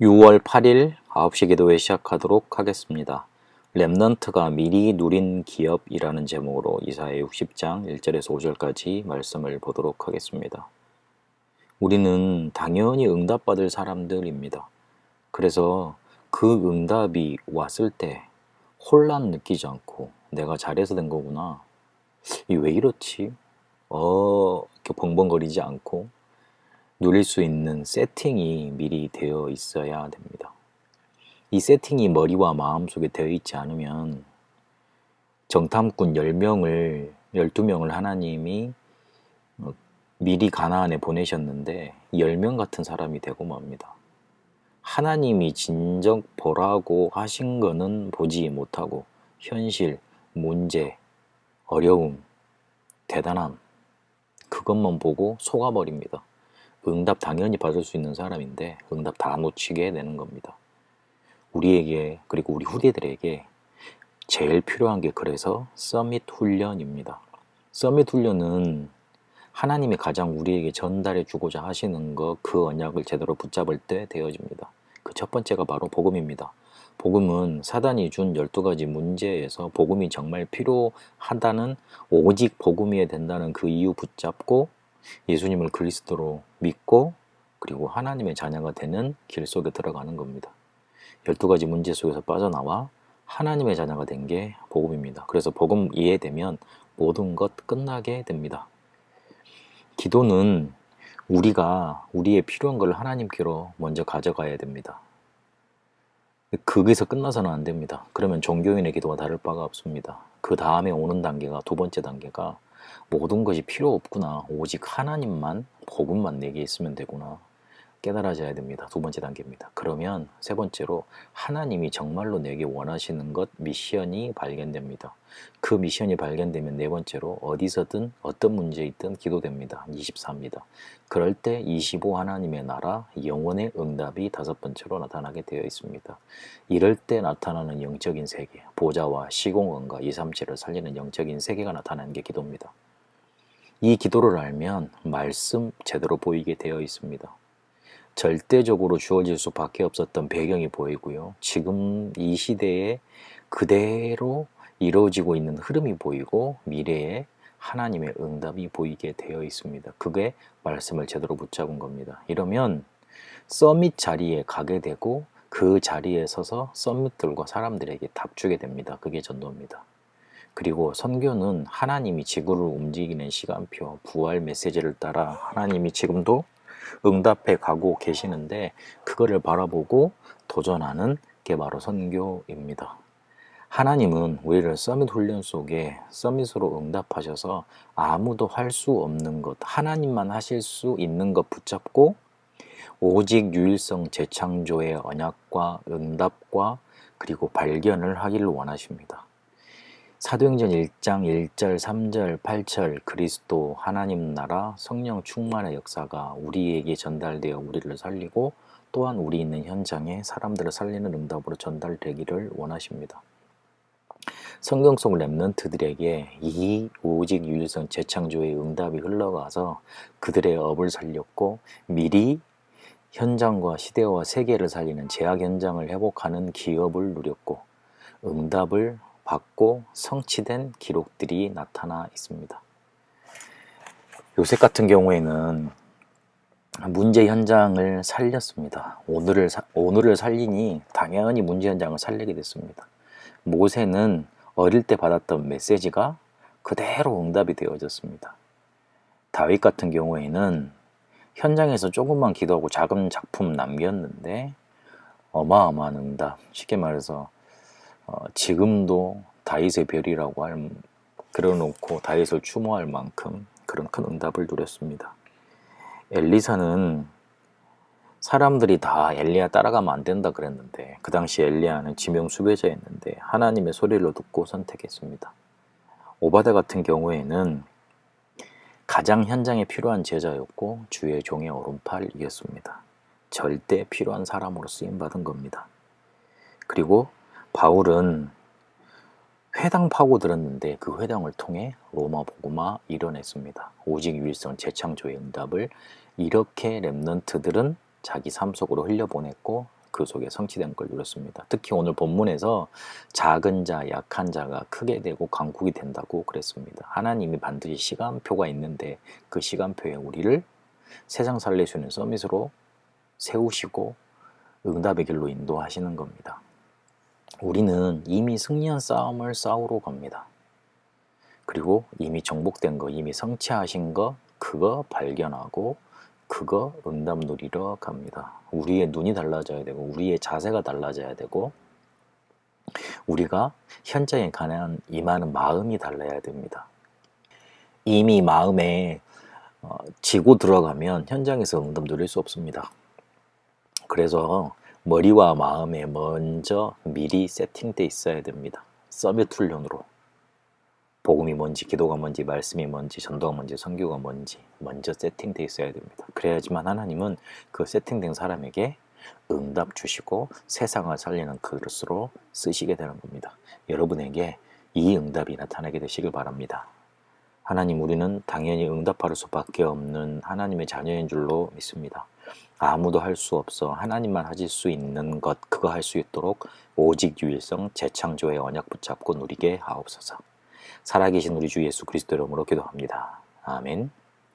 6월 8일 9시 기도회 시작하도록 하겠습니다. 렘넌트가 미리 누린 기업이라는 제목으로 이사야 60장 1절에서 5절까지 말씀을 보도록 하겠습니다. 우리는 당연히 응답받을 사람들입니다. 그래서 그 응답이 왔을 때 혼란 느끼지 않고 내가 잘해서 된 거구나. 이 왜 이렇지? 이렇게 벙벙거리지 않고 누릴 수 있는 세팅이 미리 되어 있어야 됩니다. 이 세팅이 머리와 마음속에 되어 있지 않으면 정탐꾼 12명을 하나님이 미리 가나안에 보내셨는데 10명 같은 사람이 되고 맙니다. 하나님이 진정 보라고 하신 거는 보지 못하고 현실, 문제, 어려움, 대단함 그것만 보고 속아버립니다. 응답 당연히 받을 수 있는 사람인데 응답 다 놓치게 되는 겁니다. 우리에게 그리고 우리 후대들에게 제일 필요한 게 그래서 서밋 훈련입니다. 서밋 훈련은 하나님이 가장 우리에게 전달해 주고자 하시는 그 언약을 제대로 붙잡을 때 되어집니다. 그 첫 번째가 바로 복음입니다. 복음은 사단이 준 12가지 문제에서 복음이 정말 필요하다는 오직 복음이어야 된다는 그 이유 붙잡고 예수님을 그리스도로 믿고 그리고 하나님의 자녀가 되는 길 속에 들어가는 겁니다. 12가지 문제 속에서 빠져나와 하나님의 자녀가 된 게 복음입니다. 그래서 복음 이해되면 모든 것 끝나게 됩니다. 기도는 우리가 우리의 필요한 걸 하나님께로 먼저 가져가야 됩니다. 거기서 끝나서는 안 됩니다. 그러면 종교인의 기도와 다를 바가 없습니다. 그 다음에 오는 단계가 두 번째 단계가 모든 것이 필요 없구나. 오직 하나님만 복음만 내게 있으면 되구나. 깨달아져야 됩니다. 두 번째 단계입니다. 그러면 세 번째로 하나님이 정말로 내게 원하시는 것 미션이 발견됩니다. 그 미션이 발견되면 네 번째로 어디서든 어떤 문제 있든 기도됩니다. 24입니다. 그럴 때 25 하나님의 나라 영원의 응답이 다섯 번째로 나타나게 되어 있습니다. 이럴 때 나타나는 영적인 세계 보좌와 시공원과 237을 살리는 영적인 세계가 나타나는 게 기도입니다. 이 기도를 알면 말씀 제대로 보이게 되어 있습니다. 절대적으로 주어질 수밖에 없었던 배경이 보이고요. 지금 이 시대에 그대로 이루어지고 있는 흐름이 보이고 미래에 하나님의 응답이 보이게 되어 있습니다. 그게 말씀을 제대로 붙잡은 겁니다. 이러면 서밋 자리에 가게 되고 그 자리에 서서 서밋들과 사람들에게 답 주게 됩니다. 그게 전도입니다. 그리고 선교는 하나님이 지구를 움직이는 시간표, 부활 메시지를 따라 하나님이 지금도 응답해 가고 계시는데 그거를 바라보고 도전하는 게 바로 선교입니다. 하나님은 우리를 서밋 훈련 속에 서밋으로 응답하셔서 아무도 할 수 없는 것, 하나님만 하실 수 있는 것 붙잡고 오직 유일성 재창조의 언약과 응답과 그리고 발견을 하기를 원하십니다. 사도행전 1장 1절, 3절, 8절 그리스도 하나님 나라 성령 충만의 역사가 우리에게 전달되어 우리를 살리고 또한 우리 있는 현장에 사람들을 살리는 응답으로 전달되기를 원하십니다. 성경 속 렘넌트들에게 이 오직 유일성 재창조의 응답이 흘러가서 그들의 업을 살렸고 미리 현장과 시대와 세계를 살리는 제약 현장을 회복하는 기업을 누렸고 응답을 받고 성취된 기록들이 나타나 있습니다. 요셉 같은 경우에는 문제 현장을 살렸습니다. 오늘을 살리니 당연히 문제 현장을 살리게 됐습니다. 모세는 어릴 때 받았던 메시지가 그대로 응답이 되어졌습니다. 다윗 같은 경우에는 현장에서 조금만 기도하고 작은 작품 남겼는데 어마어마한 응답, 쉽게 말해서 지금도 다윗의 별이라고 그려놓고 다윗을 추모할 만큼 그런 큰 응답을 누렸습니다. 엘리사는 사람들이 다 엘리야 따라가면 안 된다 그랬는데 그 당시 엘리야는 지명 수배자였는데 하나님의 소리를 듣고 선택했습니다. 오바댜 같은 경우에는 가장 현장에 필요한 제자였고 주의 종의 오른팔이었습니다. 절대 필요한 사람으로 쓰임받은 겁니다. 그리고 바울은 회당 파고들었는데 그 회당을 통해 로마 복음화 이뤄냈습니다. 오직 유일성 재창조의 응답을 이렇게 렘넌트들은 자기 삶 속으로 흘려보냈고 그 속에 성취된 걸 누렸습니다. 특히 오늘 본문에서 작은 자, 약한 자가 크게 되고 강국이 된다고 그랬습니다. 하나님이 반드시 시간표가 있는데 그 시간표에 우리를 세상 살릴 수 있는 서밋으로 세우시고 응답의 길로 인도하시는 겁니다. 우리는 이미 승리한 싸움을 싸우러 갑니다. 그리고 이미 정복된 거, 이미 성취하신 거, 그거 발견하고 그거 응답 누리러 갑니다. 우리의 눈이 달라져야 되고 우리의 자세가 달라져야 되고 우리가 현장에 가난 임하는 마음이 달라야 됩니다. 이미 마음에 지고 들어가면 현장에서 응답 누릴 수 없습니다. 그래서 머리와 마음에 먼저 미리 세팅돼 있어야 됩니다. 서밋 훈련으로 복음이 뭔지, 기도가 뭔지, 말씀이 뭔지, 전도가 뭔지, 선교가 뭔지 먼저 세팅돼 있어야 됩니다. 그래야지만 하나님은 그 세팅된 사람에게 응답 주시고 세상을 살리는 그릇으로 쓰시게 되는 겁니다. 여러분에게 이 응답이 나타나게 되시길 바랍니다. 하나님, 우리는 당연히 응답할 수밖에 없는 하나님의 자녀인 줄로 믿습니다. 아무도 할 수 없어 하나님만 하실 수 있는 것, 그거 할 수 있도록 오직 유일성 재창조의 언약 붙잡고 누리게 하옵소서. 살아계신 우리 주 예수 그리스도 이름으로 기도합니다. 아멘.